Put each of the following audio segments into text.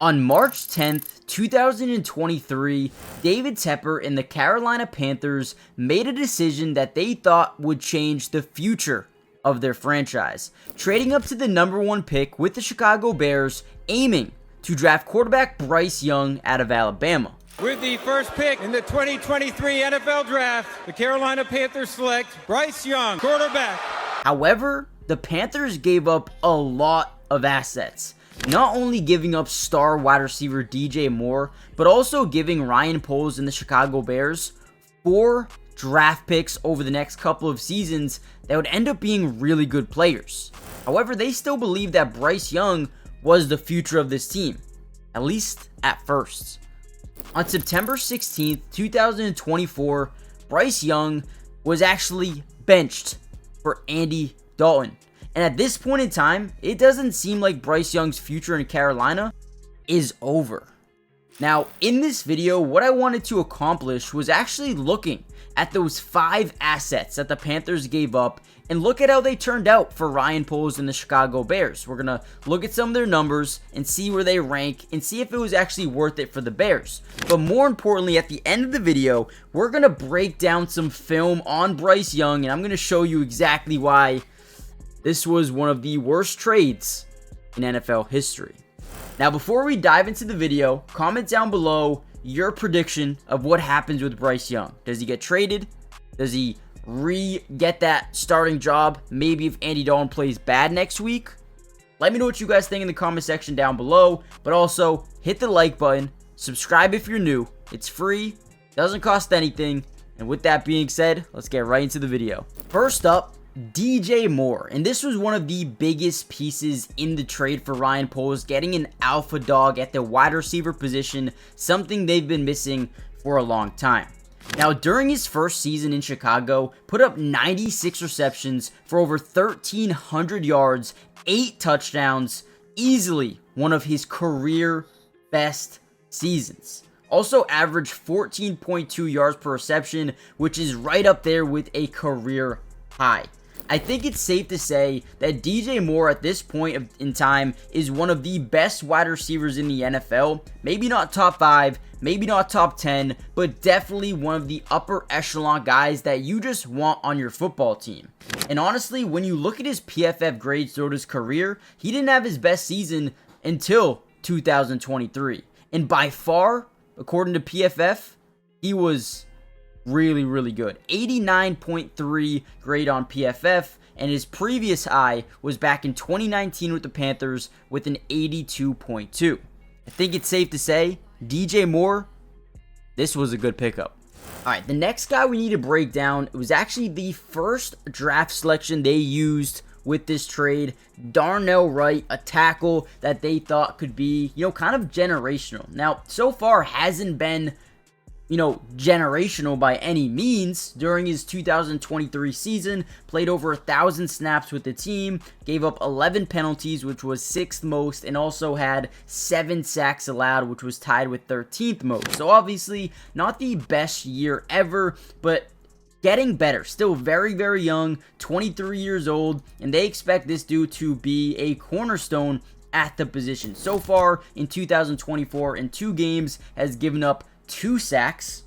On March 10th, 2023, David Tepper and the Carolina Panthers made a decision that they thought would change the future of their franchise, trading up to the number 1 pick with the Chicago Bears, aiming to draft quarterback Bryce Young out of Alabama. With the first pick in the 2023 NFL Draft, the Carolina Panthers select Bryce Young, quarterback. However, the Panthers gave up a lot of assets, not only giving up star wide receiver DJ Moore, but also giving Ryan Poles and the Chicago Bears 4 draft picks over the next couple of seasons that would end up being really good players. However, they still believe that Bryce Young was the future of this team, at least at first. On September 16th, 2024, Bryce Young was actually benched for Andy Dalton. And at this point in time, it doesn't seem like Bryce Young's future in Carolina is over. Now, in this video, what I wanted to accomplish was actually looking at those 5 assets that the Panthers gave up and look at how they turned out for Ryan Poles and the Chicago Bears. We're going to look at some of their numbers and see where they rank and see if it was actually worth it for the Bears. But more importantly, at the end of the video, we're going to break down some film on Bryce Young, and I'm going to show you exactly why this was one of the worst trades in NFL history. Now, before we dive into the video, comment down below your prediction of what happens with Bryce Young. Does he get traded? Does he get that starting job? Maybe if Andy Dalton plays bad next week? Let me know what you guys think in the comment section down below. But also, hit the like button. Subscribe if you're new. It's free. Doesn't cost anything. And with that being said, let's get right into the video. First up, DJ Moore, and this was one of the biggest pieces in the trade for Ryan Poles, getting an alpha dog at the wide receiver position, something they've been missing for a long time. Now, during his first season in Chicago, put up 96 receptions for over 1,300 yards, 8 touchdowns, easily one of his career best seasons. Also averaged 14.2 yards per reception, which is right up there with a career high. I think it's safe to say that DJ Moore at this point in time is one of the best wide receivers in the NFL. Maybe not top 5, maybe not top 10, but definitely one of the upper echelon guys that you just want on your football team. And honestly, when you look at his PFF grades throughout his career, he didn't have his best season until 2023. And by far, according to PFF, he was really good. 89.3 grade on PFF, and his previous high was back in 2019 with the Panthers with an 82.2. I think it's safe to say DJ Moore, this was a good pickup. Alright, the next guy we need to break down, it was actually the first draft selection they used with this trade. Darnell Wright, a tackle that they thought could be, kind of generational. Now, so far hasn't been generational by any means. During his 2023 season, played over 1,000 snaps with the team, gave up 11 penalties, which was 6th most, and also had 7 sacks allowed, which was tied with 13th most. So obviously, not the best year ever, but getting better. Still very young, 23 years old, and they expect this dude to be a cornerstone at the position. So far in 2024, in 2 games, has given up 2 sacks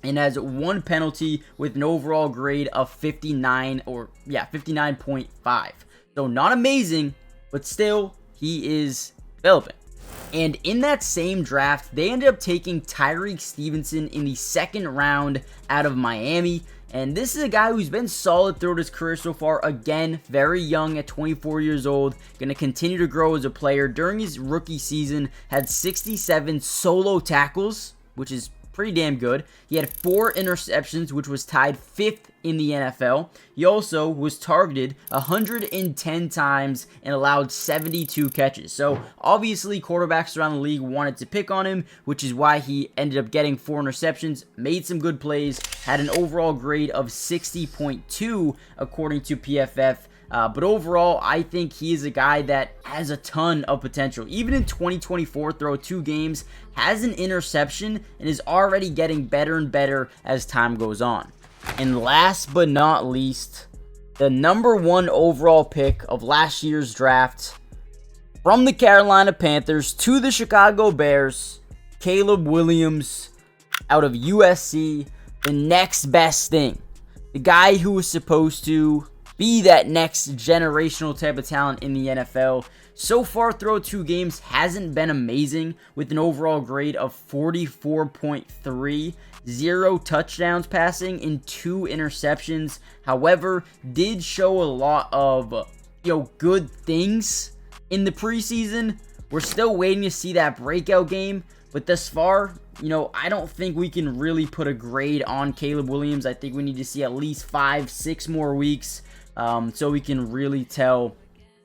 and has 1 penalty with an overall grade of 59.5. So not amazing, but still he is developing. And in that same draft, they ended up taking Tyreek Stevenson in the 2nd round out of Miami. And this is a guy who's been solid throughout his career so far. Again, very young at 24 years old. Going to continue to grow as a player. During his rookie season, had 67 solo tackles, which is pretty damn good. He had 4 interceptions, which was tied 5th in the NFL. He also was targeted 110 times and allowed 72 catches. So obviously quarterbacks around the league wanted to pick on him, which is why he ended up getting 4 interceptions, made some good plays, had an overall grade of 60.2 according to PFF. But overall, I think he is a guy that has a ton of potential. Even in 2024, through 2 games, has an interception, and is already getting better and better as time goes on. And last but not least, the number 1 overall pick of last year's draft, From the Carolina Panthers to the Chicago Bears, Caleb Williams out of USC, the next best thing. The guy who was supposed to be that next generational type of talent in the NFL. So far, through 2 games, hasn't been amazing with an overall grade of 44.3, 0 touchdowns passing and 2 interceptions. However, did show a lot of good things in the preseason. We're still waiting to see that breakout game, but thus far, I don't think we can really put a grade on Caleb Williams. I think we need to see at least 5-6 more weeks so we can really tell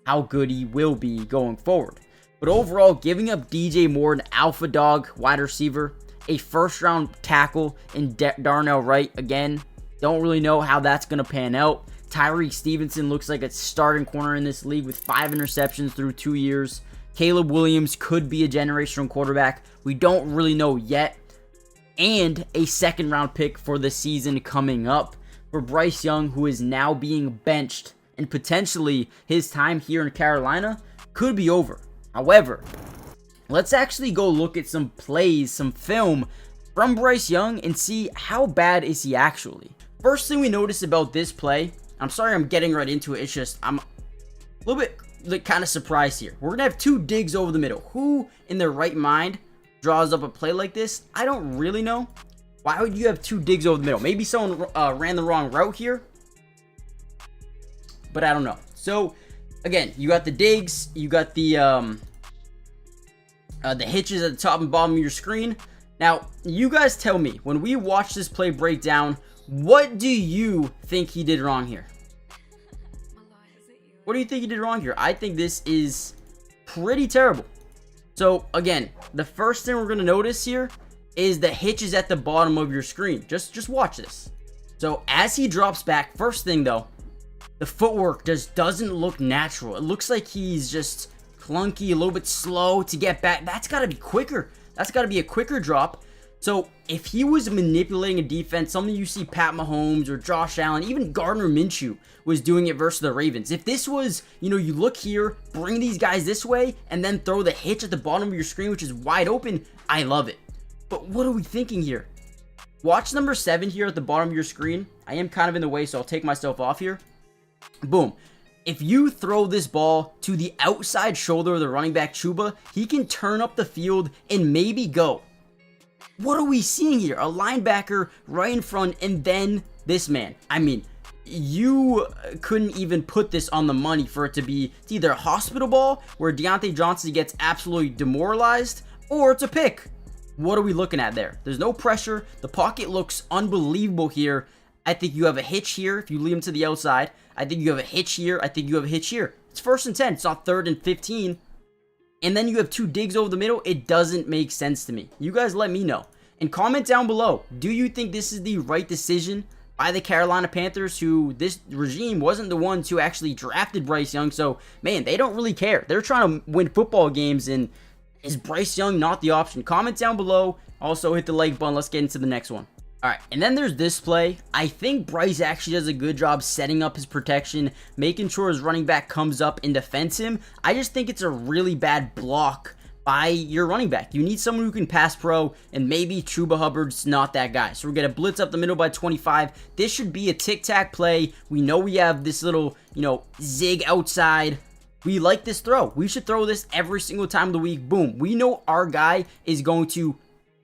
how good he will be going forward. But overall, giving up DJ Moore, an alpha dog wide receiver, a first-round tackle in Darnell Wright, again, don't really know how that's going to pan out. Tyreek Stevenson looks like a starting corner in this league with 5 interceptions through 2 years. Caleb Williams could be a generational quarterback. We don't really know yet. And a second-round pick for the season coming up for Bryce Young, who is now being benched, and potentially his time here in Carolina could be over. However, let's actually go look at some plays, some film from Bryce Young and see how bad is he actually. First thing we notice about this play, I'm sorry I'm getting right into it, it's just I'm a little bit kind of surprised here. We're going to have 2 digs over the middle. Who in their right mind draws up a play like this? I don't really know. Why would you have 2 digs over the middle? Maybe someone ran the wrong route here, but I don't know. So again, you got the digs, you got the hitches at the top and bottom of your screen. Now, you guys tell me, when we watch this play break down, what do you think he did wrong here? What do you think he did wrong here? I think this is pretty terrible. So again, the first thing we're going to notice here is the hitches at the bottom of your screen. Just watch this. So as he drops back, first thing though, the footwork just doesn't look natural. It looks like he's just clunky, a little bit slow to get back. That's got to be quicker. That's got to be a quicker drop. So if he was manipulating a defense, something you see Pat Mahomes or Josh Allen, even Gardner Minshew was doing it versus the Ravens. If this was, you look here, bring these guys this way, and then throw the hitch at the bottom of your screen, which is wide open, I love it. But what are we thinking here? Watch number 7 here at the bottom of your screen. I am kind of in the way, so I'll take myself off here. Boom. If you throw this ball to the outside shoulder of the running back Chuba, he can turn up the field and maybe go. What are we seeing here? A linebacker right in front and then this man. I mean, you couldn't even put this on the money for it to be either a hospital ball where Deontay Johnson gets absolutely demoralized, or it's a pick. What are we looking at there? There's no pressure. The pocket looks unbelievable here. I think you have a hitch here if you leave him to the outside. I think you have a hitch here. I think you have a hitch here. It's 1st and 10. It's not 3rd and 15. And then you have 2 digs over the middle. It doesn't make sense to me. You guys let me know. And comment down below. Do you think this is the right decision by the Carolina Panthers, who this regime wasn't the ones who actually drafted Bryce Young? So, man, they don't really care. They're trying to win football games, and is Bryce Young not the option? Comment down below. Also, hit the like button. Let's get into the next one. Alright, and then there's this play. I think Bryce actually does a good job setting up his protection, making sure his running back comes up and defends him. I just think it's a really bad block by your running back. You need someone who can pass pro, and maybe Chuba Hubbard's not that guy. So we're going to blitz up the middle by 25. This should be a tic-tac play. We know we have this little, zig outside. We like this throw. We should throw this every single time of the week. Boom. We know our guy is going to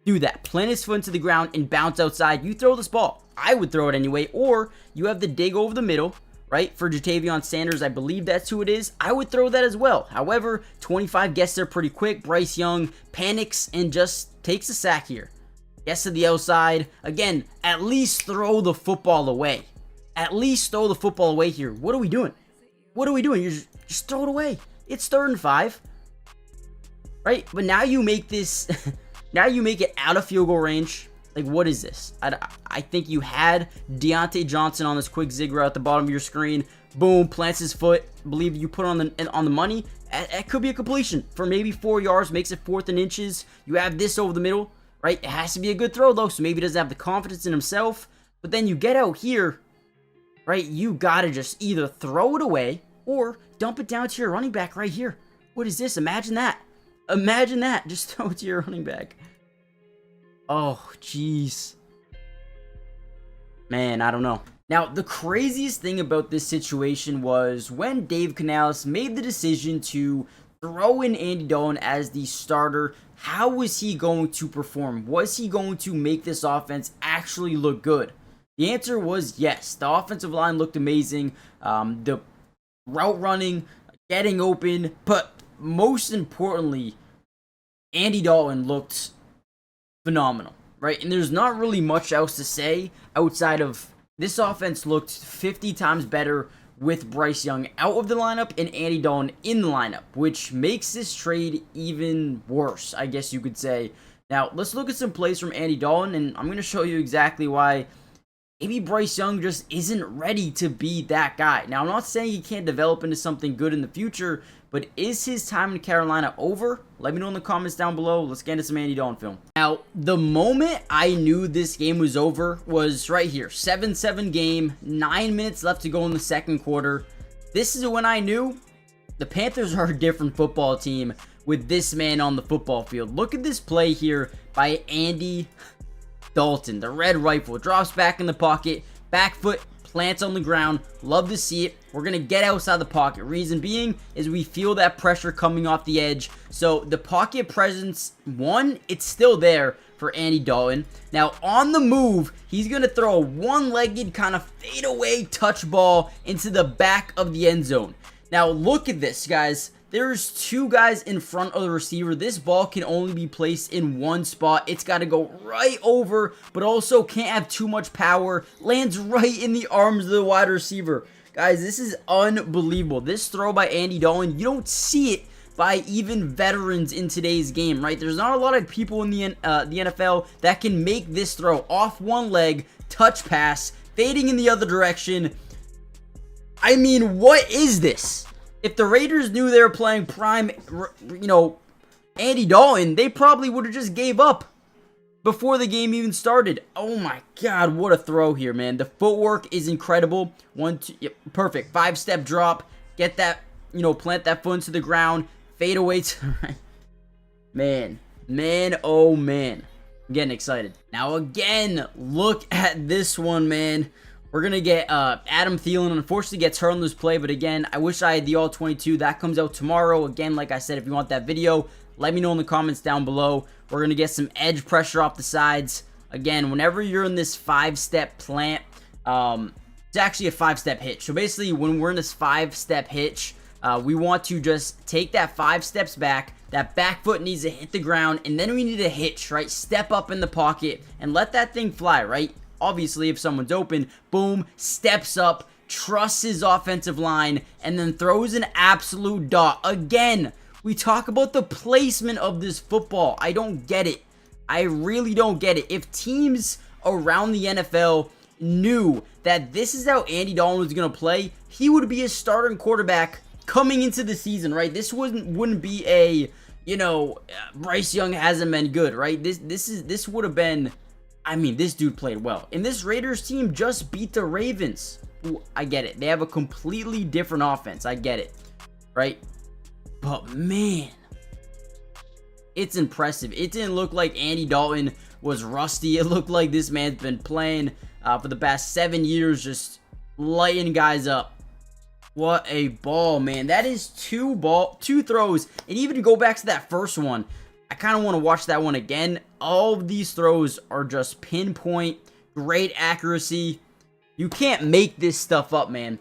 do that. Plant his foot into the ground and bounce outside. You throw this ball. I would throw it anyway. Or you have the dig over the middle, right? For Jatavion Sanders, I believe that's who it is. I would throw that as well. However, 25 gets there pretty quick. Bryce Young panics and just takes a sack here. Gets to the outside. Again, at least throw the football away. At least throw the football away here. What are we doing? What are we doing? You just throw it away. It's 3rd and 5. Right? But now you make this... Now you make it out of field goal range. Like, what is this? I think you had Deontay Johnson on this quick zig route at the bottom of your screen. Boom, plants his foot. Believe you put on the money. It could be a completion for maybe 4 yards. Makes it 4th and inches. You have this over the middle, right? It has to be a good throw, though, so maybe he doesn't have the confidence in himself. But then you get out here, right? You got to just either throw it away or dump it down to your running back right here. What is this? Imagine that. Imagine that. Just throw it to your running back. Oh, jeez. Man, I don't know. Now, the craziest thing about this situation was when Dave Canales made the decision to throw in Andy Dalton as the starter. How was he going to perform? Was he going to make this offense actually look good? The answer was yes. The offensive line looked amazing. The route running, getting open, but most importantly, Andy Dalton looked phenomenal, right? And there's not really much else to say outside of this offense looked 50 times better with Bryce Young out of the lineup and Andy Dalton in the lineup, which makes this trade even worse, I guess you could say. Now, let's look at some plays from Andy Dalton, and I'm going to show you exactly why maybe Bryce Young just isn't ready to be that guy. Now, I'm not saying he can't develop into something good in the future, but is his time in Carolina over? Let me know in the comments down below. Let's get into some Andy Dalton film. Now, the moment I knew this game was over was right here. 7-7 game, 9 minutes left to go in the second quarter. This is when I knew the Panthers are a different football team with this man on the football field. Look at this play here by Andy Dalton. The red rifle drops back in the pocket, back foot plants on the ground. Love to see it. We're going to get outside the pocket. Reason being is we feel that pressure coming off the edge. So the pocket presence, one, it's still there for Andy Dalton. Now on the move, he's going to throw a one-legged kind of fadeaway touch ball into the back of the end zone. Now look at this, guys. There's two guys in front of the receiver. This ball can only be placed in one spot. It's got to go right over, but also can't have too much power. Lands right in the arms of the wide receiver. Guys, this is unbelievable. This throw by Andy Dalton, you don't see it by even veterans in today's game, right? There's not a lot of people in the NFL that can make this throw off one leg, touch pass, fading in the other direction. I mean, what is this? If the Raiders knew they were playing prime, Andy Dalton, they probably would have just gave up before the game even started. Oh my God, what a throw here, man. The footwork is incredible. 1, 2, yep, perfect. 5-step drop. Get that, plant that foot into the ground. Fade away to the right. Man, oh man. I'm getting excited. Now again, look at this one, man. We're going to get Adam Thielen. Unfortunately, gets hurt on this play. But again, I wish I had the All-22. That comes out tomorrow. Again, like I said, if you want that video, let me know in the comments down below. We're going to get some edge pressure off the sides. Again, whenever you're in this 5-step plant, it's actually a 5-step hitch. So basically, when we're in this 5-step hitch, we want to just take that 5 steps back. That back foot needs to hit the ground. And then we need to hitch, right? Step up in the pocket and let that thing fly, right? Obviously, if someone's open, boom, steps up, trusts his offensive line, and then throws an absolute dot. Again, we talk about the placement of this football. I don't get it. I really don't get it. If teams around the NFL knew that this is how Andy Dalton was going to play, he would be a starting quarterback coming into the season, right? This wouldn't be a, Bryce Young hasn't been good, right? This would have been... I mean, this dude played well. And this Raiders team just beat the Ravens. Ooh, I get it. They have a completely different offense. I get it. Right? But, man. It's impressive. It didn't look like Andy Dalton was rusty. It looked like this man's been playing for the past 7 years, just lighting guys up. What a ball, man. That is two throws. And even to go back to that first one, I kind of want to watch that one again. All of these throws are just pinpoint, great accuracy. You can't make this stuff up, man.